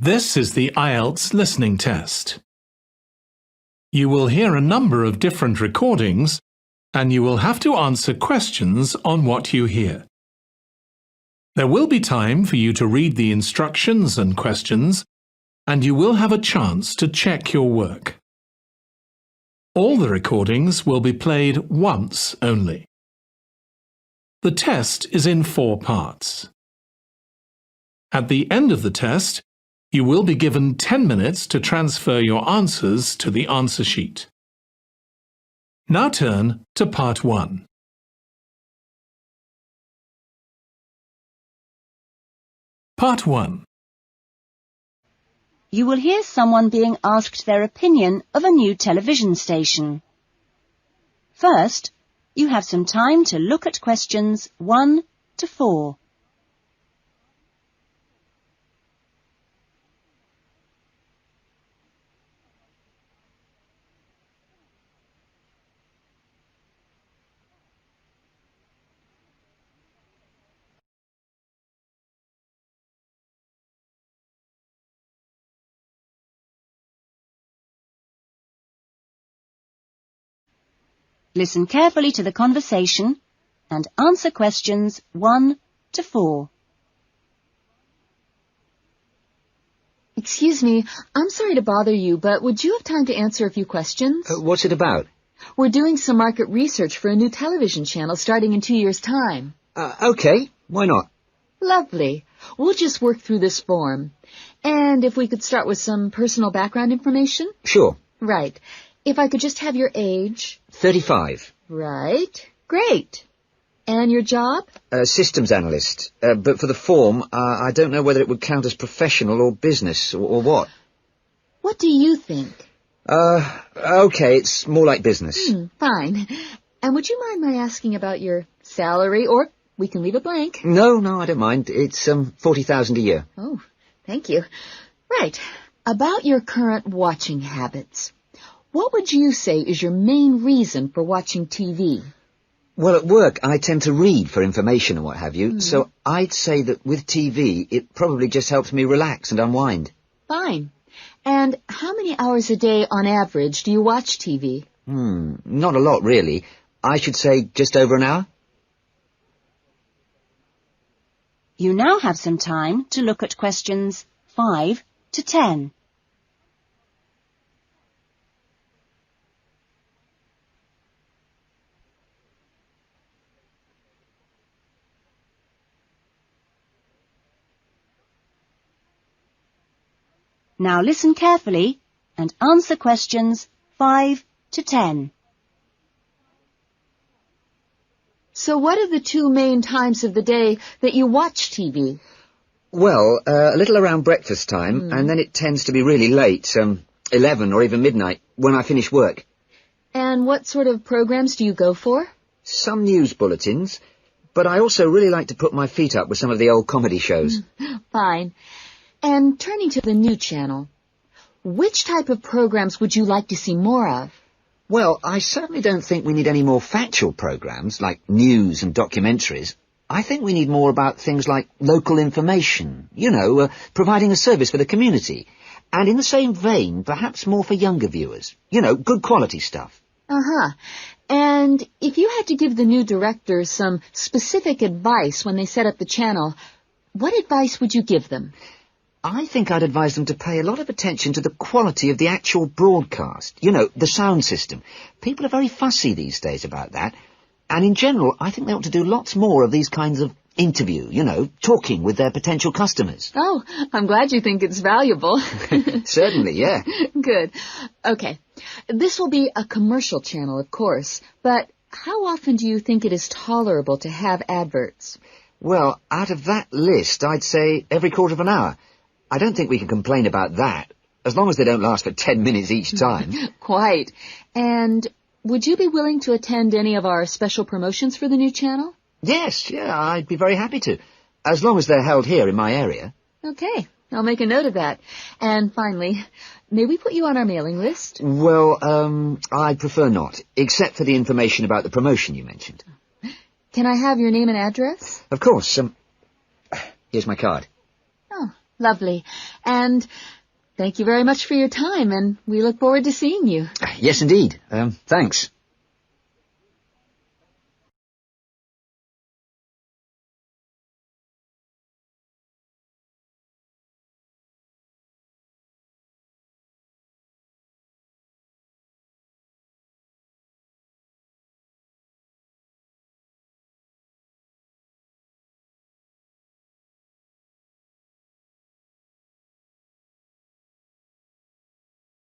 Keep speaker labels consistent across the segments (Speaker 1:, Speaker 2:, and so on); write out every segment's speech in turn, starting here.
Speaker 1: This is the IELTS Listening Test. You will hear a number of different recordings, and you will have to answer questions on what you hear. There will be time for you to read the instructions and questions, and you will have a chance to check your work. All the recordings will be played once only. The test is in 4 parts. At the end of the test, you will be given 10 minutes to transfer your answers to the answer sheet. Now turn to Part 1. Part 1.
Speaker 2: You will hear someone being asked their opinion of a new television station. First, you have some time to look at questions 1 to 4. Listen carefully to the conversation and answer questions 1 to 4.
Speaker 3: Excuse me, I'm sorry to bother you, but would you have time to answer a few questions?
Speaker 4: What's it about?
Speaker 3: We're doing some market research for a new television channel starting in 2 years' time.
Speaker 4: Okay, why not?
Speaker 3: Lovely. We'll just work through this form. And if we could start with some personal background information?
Speaker 4: Sure.
Speaker 3: Right. If I could just have your age?
Speaker 4: 35.
Speaker 3: Right. Great. And your job?
Speaker 4: Systems analyst. But for the form, I don't know whether it would count as professional or business or what.
Speaker 3: What do you think?
Speaker 4: Okay, it's more like business.
Speaker 3: Fine. And would you mind my asking about your salary, or we can leave it blank?
Speaker 4: No, I don't mind. It's 40,000 a year.
Speaker 3: Oh, thank you. Right. About your current watching habits. What would you say is your main reason for watching TV?
Speaker 4: Well, at work, I tend to read for information and what have you, so I'd say that with TV, it probably just helps me relax and unwind.
Speaker 3: Fine. And how many hours a day, on average, do you watch TV?
Speaker 4: Not a lot, really. I should say just over an hour.
Speaker 2: You now have some time to look at questions 5 to 10. Now listen carefully and answer questions 5 to 10.
Speaker 3: So what are the 2 main times of the day that you watch TV?
Speaker 4: Well, a little around breakfast time, and then it tends to be really late, 11 or even midnight, when I finish work.
Speaker 3: And what sort of programs do you go for?
Speaker 4: Some news bulletins, but I also really like to put my feet up with some of the old comedy shows.
Speaker 3: Fine. And turning to the new channel, which type of programs would you like to see more of?
Speaker 4: Well, I certainly don't think we need any more factual programs, like news and documentaries. I think we need more about things like local information, providing a service for the community. And in the same vein, perhaps more for younger viewers. Good quality stuff.
Speaker 3: And if you had to give the new directors some specific advice when they set up the channel, what advice would you give them?
Speaker 4: I think I'd advise them to pay a lot of attention to the quality of the actual broadcast. The sound system. People are very fussy these days about that. And in general, I think they ought to do lots more of these kinds of interview, talking with their potential customers.
Speaker 3: Oh, I'm glad you think it's valuable.
Speaker 4: Certainly, yeah.
Speaker 3: Good. Okay. This will be a commercial channel, of course, but how often do you think it is tolerable to have adverts?
Speaker 4: Well, out of that list, I'd say every quarter of an hour. I don't think we can complain about that, as long as they don't last for 10 minutes each time.
Speaker 3: Quite. And would you be willing to attend any of our special promotions for the new channel?
Speaker 4: Yes, I'd be very happy to, as long as they're held here in my area.
Speaker 3: Okay, I'll make a note of that. And finally, may we put you on our mailing list?
Speaker 4: Well, I'd prefer not, except for the information about the promotion you mentioned.
Speaker 3: Can I have your name and address?
Speaker 4: Of course. Here's my card.
Speaker 3: Oh, Lovely. And thank you very much for your time, and we look forward to seeing you.
Speaker 4: Yes, indeed. Thanks.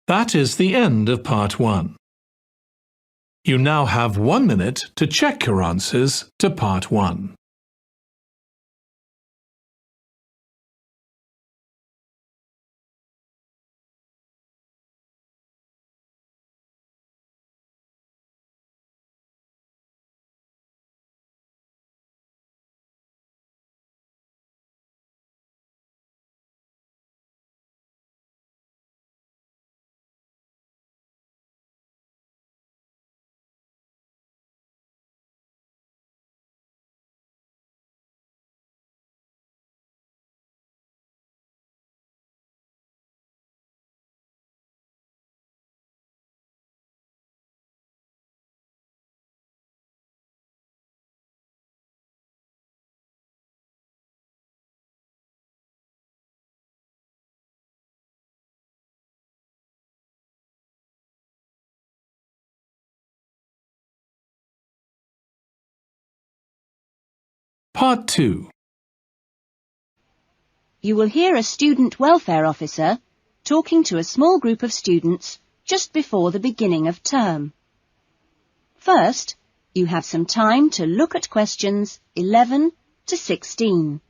Speaker 1: That is the end of Part 1. You now have 1 minute to check your answers to Part 1. Part 2.
Speaker 2: You will hear a student welfare officer talking to a small group of students just before the beginning of term. First, you have some time to look at questions 11 to 16.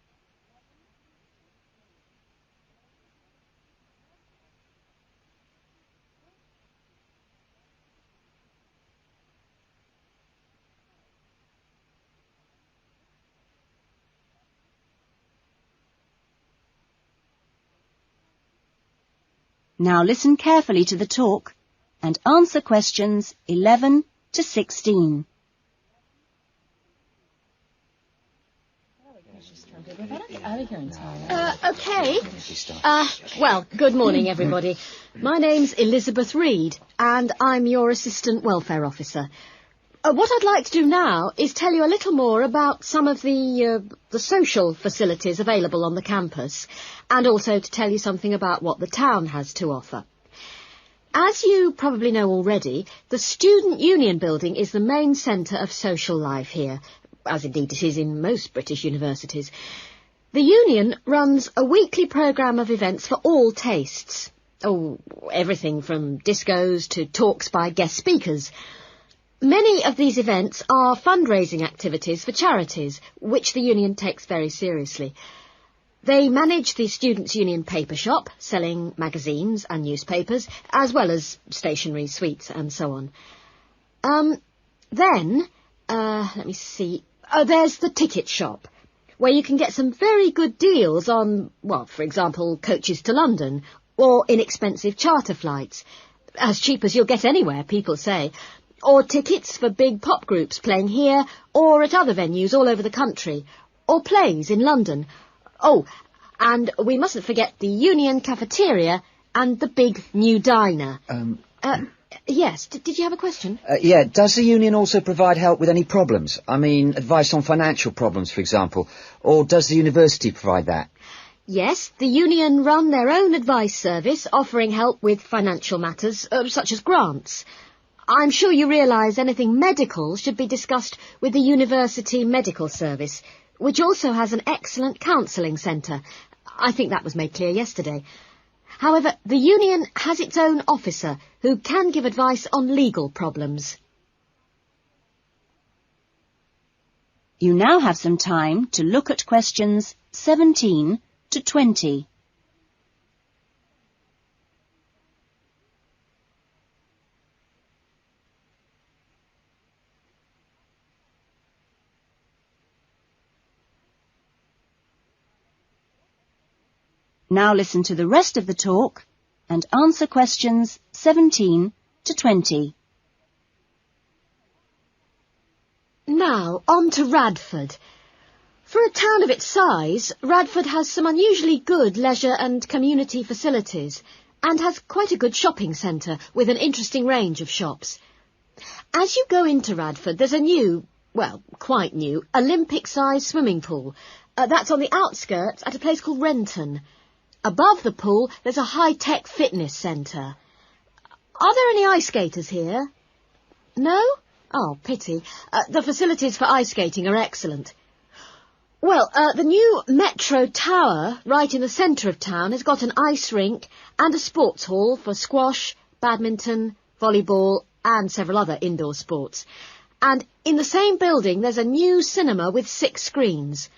Speaker 2: Now listen carefully to the talk and answer questions 11 to 16.
Speaker 5: Okay. Well, good morning, everybody. My name's Elizabeth Reed, and I'm your Assistant Welfare Officer. What I'd like to do now is tell you a little more about some of the social facilities available on the campus, and also to tell you something about what the town has to offer. As you probably know already, the Student Union Building is the main centre of social life here, as indeed it is in most British universities. The Union runs a weekly programme of events for all tastes. Oh, everything from discos to talks by guest speakers. Many of these events are fundraising activities for charities, which the Union takes very seriously. They manage the Students' Union paper shop, selling magazines and newspapers, as well as stationery, sweets and so on. Let me see. There's the ticket shop, where you can get some very good deals on, well, for example, coaches to London, or inexpensive charter flights. As cheap as you'll get anywhere, people say. Or tickets for big pop groups playing here or at other venues all over the country, or plays in London. Oh, and we mustn't forget the Union cafeteria and the big new diner. Yes, did you have a question?
Speaker 4: Yeah, does the Union also provide help with any problems? I mean, advice on financial problems, for example. Or does the university provide that?
Speaker 5: Yes, the Union run their own advice service, offering help with financial matters, such as grants. I'm sure you realise anything medical should be discussed with the University Medical Service, which also has an excellent counselling centre. I think that was made clear yesterday. However, the Union has its own officer who can give advice on legal problems.
Speaker 2: You now have some time to look at questions 17 to 20. Now listen to the rest of the talk and answer questions 17 to 20.
Speaker 5: Now, on to Radford. For a town of its size, Radford has some unusually good leisure and community facilities and has quite a good shopping centre with an interesting range of shops. As you go into Radford, there's a new, well, quite new, Olympic-sized swimming pool. That's on the outskirts at a place called Renton. Above the pool, there's a high-tech fitness centre. Are there any ice skaters here? No? Oh, pity. The facilities for ice skating are excellent. Well, the new Metro Tower, right in the centre of town, has got an ice rink and a sports hall for squash, badminton, volleyball and several other indoor sports. And in the same building, there's a new cinema with 6 screens.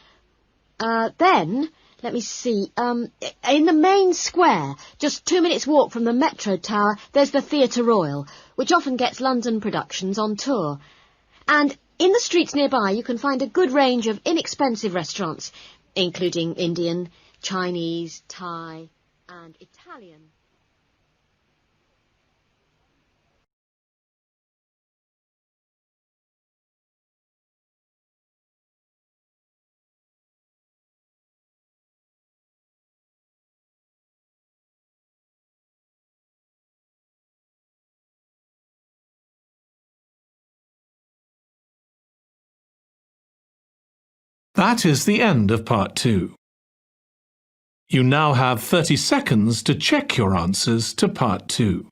Speaker 5: Then, let me see, in the main square, just 2 minutes' walk from the Metro Tower, there's the Theatre Royal, which often gets London productions on tour. And in the streets nearby, you can find a good range of inexpensive restaurants, including Indian, Chinese, Thai and Italian.
Speaker 1: That is the end of Part 2. You now have 30 seconds to check your answers to Part 2.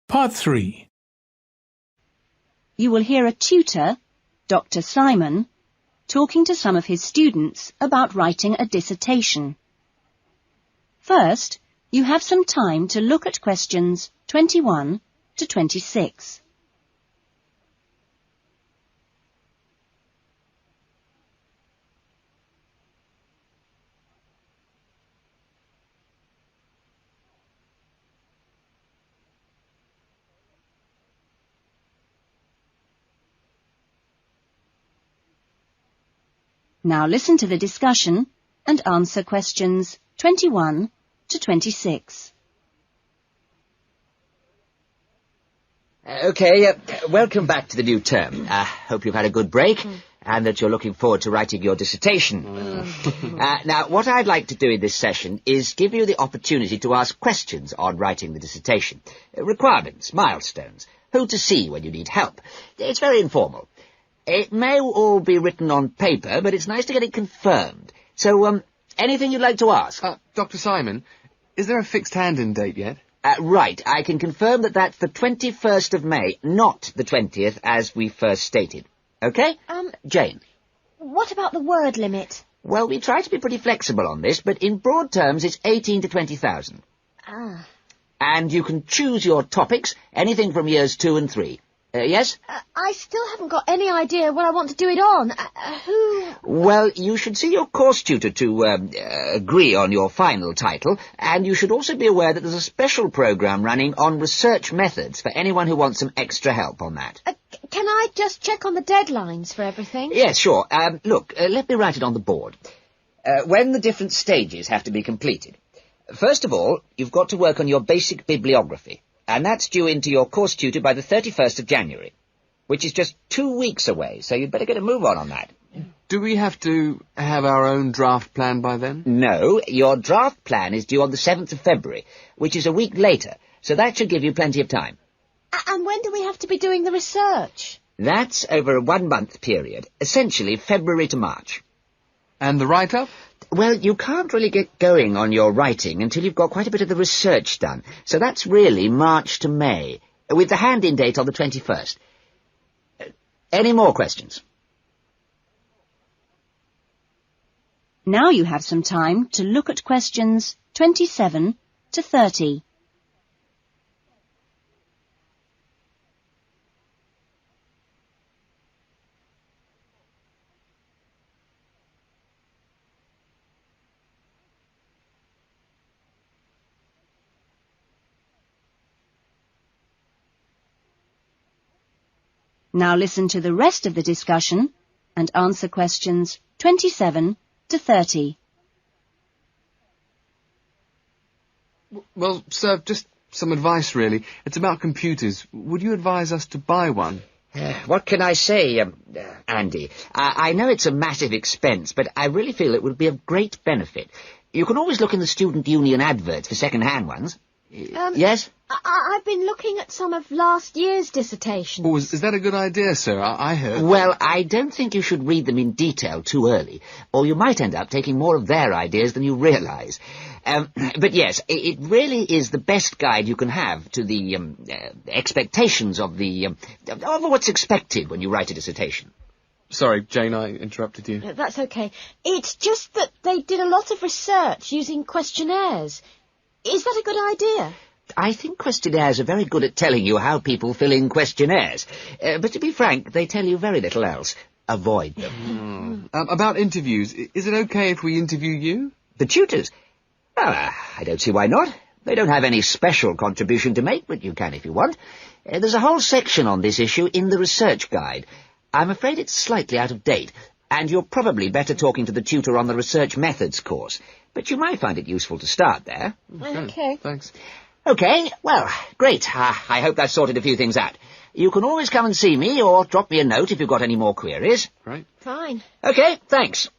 Speaker 1: Part 3.
Speaker 2: You will hear a tutor, Dr. Simon, talking to some of his students about writing a dissertation. First, you have some time to look at questions 21 to 26. Now listen to the discussion and answer questions 21 to 26.
Speaker 4: OK, welcome back to the new term. Hope you've had a good break and that you're looking forward to writing your dissertation. Now, what I'd like to do in this session is give you the opportunity to ask questions on writing the dissertation. Requirements, milestones, who to see when you need help. It's very informal. It may all be written on paper, but it's nice to get it confirmed. So, anything you'd like to ask?
Speaker 6: Dr. Simon, is there a fixed hand-in date yet?
Speaker 4: Right, I can confirm that that's the 21st of May, not the 20th, as we first stated. OK? Jane?
Speaker 5: What about the word limit?
Speaker 4: Well, we try to be pretty flexible on this, but in broad terms, it's 18 to 20,000.
Speaker 5: Ah.
Speaker 4: And you can choose your topics, anything from years 2 and 3. Yes?
Speaker 5: I still haven't got any idea what I want to do it on. Who?
Speaker 4: Well, you should see your course tutor to agree on your final title, and you should also be aware that there's a special programme running on research methods for anyone who wants some extra help on that.
Speaker 5: Can I just check on the deadlines for everything?
Speaker 4: Yes, sure. Look, let me write it on the board. When the different stages have to be completed. First of all, you've got to work on your basic bibliography. And that's due into your course tutor by the 31st of January, which is just 2 weeks away, so you'd better get a move on that.
Speaker 6: Do we have to have our own draft plan by then?
Speaker 4: No, your draft plan is due on the 7th of February, which is a week later, so that should give you plenty of time.
Speaker 5: And when do we have to be doing the research?
Speaker 4: That's over a 1-month period, essentially February to March.
Speaker 6: And the write-up?
Speaker 4: Well, you can't really get going on your writing until you've got quite a bit of the research done. So that's really March to May, with the hand-in date on the 21st. Any more questions?
Speaker 2: Now you have some time to look at questions 27 to 30. Now listen to the rest of the discussion and answer questions 27 to 30.
Speaker 6: Well, sir, just some advice, really. It's about computers. Would you advise us to buy one?
Speaker 4: What can I say, Andy? I know it's a massive expense, but I really feel it would be of great benefit. You can always look in the student union adverts for second-hand ones. Yes?
Speaker 5: I've been looking at some of last year's dissertations.
Speaker 6: Oh, is that a good idea, sir? I heard...
Speaker 4: Well, I don't think you should read them in detail too early, or you might end up taking more of their ideas than you realise. But yes, it really is the best guide you can have to the expectations of what's expected when you write a dissertation.
Speaker 6: Sorry, Jane, I interrupted you.
Speaker 5: That's okay. It's just that they did a lot of research using questionnaires. Is that a good idea?
Speaker 4: I think questionnaires are very good at telling you how people fill in questionnaires. But to be frank, they tell you very little else. Avoid them.
Speaker 6: About interviews, is it okay if we interview you?
Speaker 4: The tutors? I don't see why not. They don't have any special contribution to make, but you can if you want. There's a whole section on this issue in the research guide. I'm afraid it's slightly out of date, and you're probably better talking to the tutor on the research methods course. But you might find it useful to start there.
Speaker 5: Okay.
Speaker 6: Thanks.
Speaker 4: Okay, well, great. I hope that sorted a few things out. You can always come and see me, or drop me a note if you've got any more queries.
Speaker 6: Right.
Speaker 5: Fine.
Speaker 4: Okay, thanks.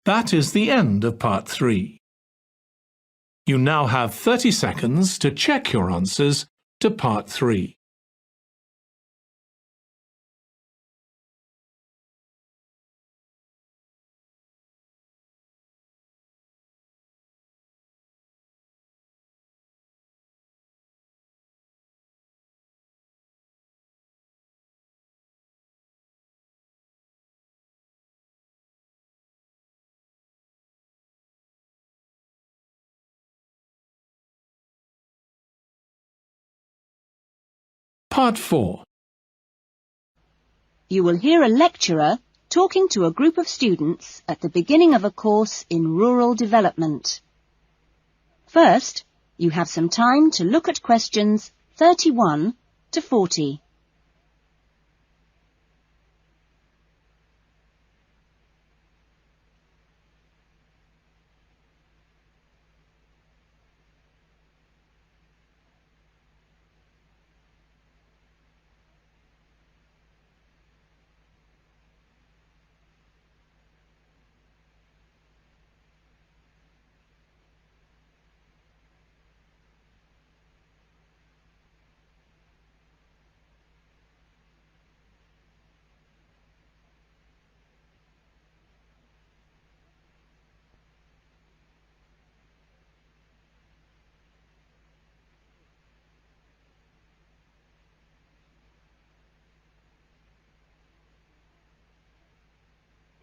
Speaker 1: That is the end of part 3. You now have 30 seconds to check your answers to part 3. Part 4.
Speaker 2: You will hear a lecturer talking to a group of students at the beginning of a course in rural development. First, you have some time to look at questions 31 to 40.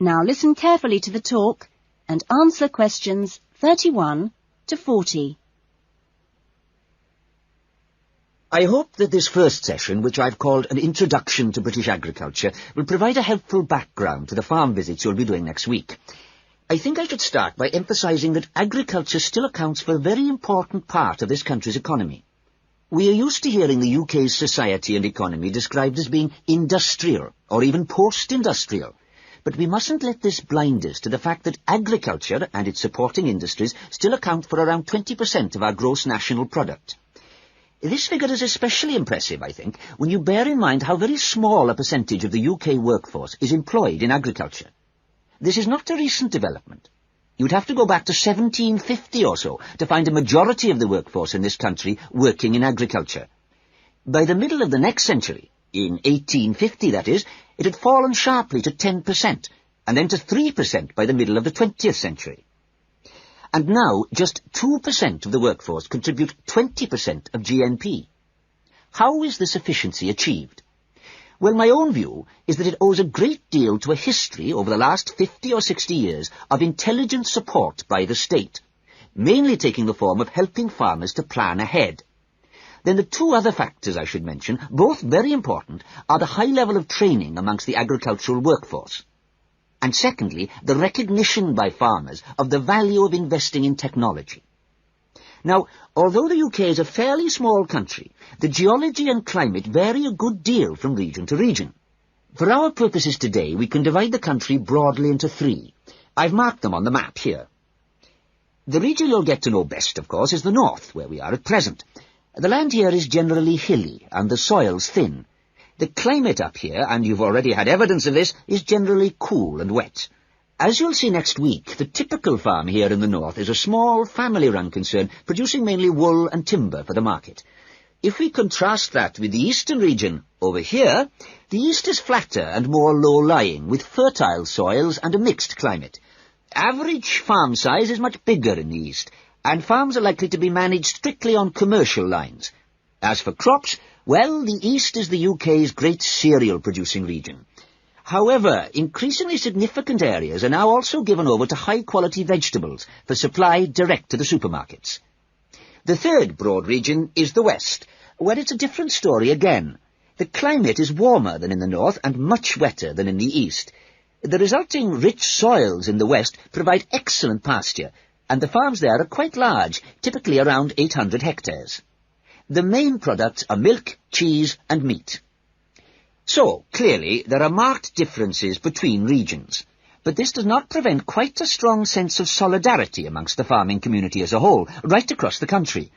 Speaker 2: Now listen carefully to the talk and answer questions 31 to 40.
Speaker 4: I hope that this first session, which I've called an Introduction to British Agriculture, will provide a helpful background to the farm visits you'll be doing next week. I think I should start by emphasising that agriculture still accounts for a very important part of this country's economy. We are used to hearing the UK's society and economy described as being industrial or even post-industrial. But we mustn't let this blind us to the fact that agriculture and its supporting industries still account for around 20% of our gross national product. This figure is especially impressive, I think, when you bear in mind how very small a percentage of the UK workforce is employed in agriculture. This is not a recent development. You'd have to go back to 1750 or so to find a majority of the workforce in this country working in agriculture. By the middle of the next century, in 1850 that is, it had fallen sharply to 10%, and then to 3% by the middle of the 20th century. And now, just 2% of the workforce contribute 20% of GNP. How is this efficiency achieved? Well, my own view is that it owes a great deal to a history over the last 50 or 60 years of intelligent support by the state, mainly taking the form of helping farmers to plan ahead. Then the two other factors I should mention, both very important, are the high level of training amongst the agricultural workforce, and secondly, the recognition by farmers of the value of investing in technology. Now, although the UK is a fairly small country, the geology and climate vary a good deal from region to region. For our purposes today, we can divide the country broadly into three. I've marked them on the map here. The region you'll get to know best, of course, is the north, where we are at present. The land here is generally hilly, and the soils thin. The climate up here, and you've already had evidence of this, is generally cool and wet. As you'll see next week, the typical farm here in the north is a small, family-run concern, producing mainly wool and timber for the market. If we contrast that with the eastern region, over here, the east is flatter and more low-lying, with fertile soils and a mixed climate. Average farm size is much bigger in the east, and farms are likely to be managed strictly on commercial lines. As for crops, well, the east is the UK's great cereal-producing region. However, increasingly significant areas are now also given over to high-quality vegetables for supply direct to the supermarkets. The third broad region is the west, where it's a different story again. The climate is warmer than in the north and much wetter than in the east. The resulting rich soils in the west provide excellent pasture, and the farms there are quite large, typically around 800 hectares. The main products are milk, cheese and meat. So, clearly, there are marked differences between regions, but this does not prevent quite a strong sense of solidarity amongst the farming community as a whole, right across the country.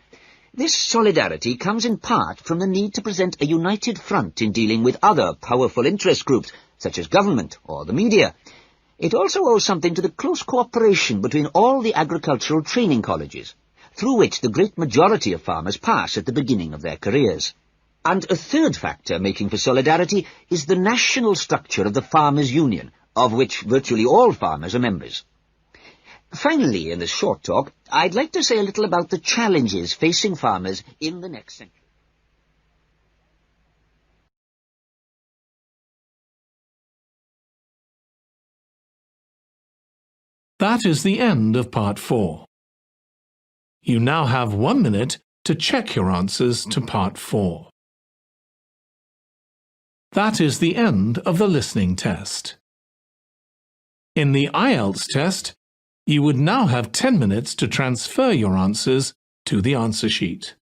Speaker 4: This solidarity comes in part from the need to present a united front in dealing with other powerful interest groups, such as government or the media. It also owes something to the close cooperation between all the agricultural training colleges, through which the great majority of farmers pass at the beginning of their careers. And a third factor making for solidarity is the national structure of the Farmers' Union, of which virtually all farmers are members. Finally, in this short talk, I'd like to say a little about the challenges facing farmers in the next century.
Speaker 1: That is the end of Part 4. You now have 1 minute to check your answers to Part 4. That is the end of the listening test. In the IELTS test, you would now have 10 minutes to transfer your answers to the answer sheet.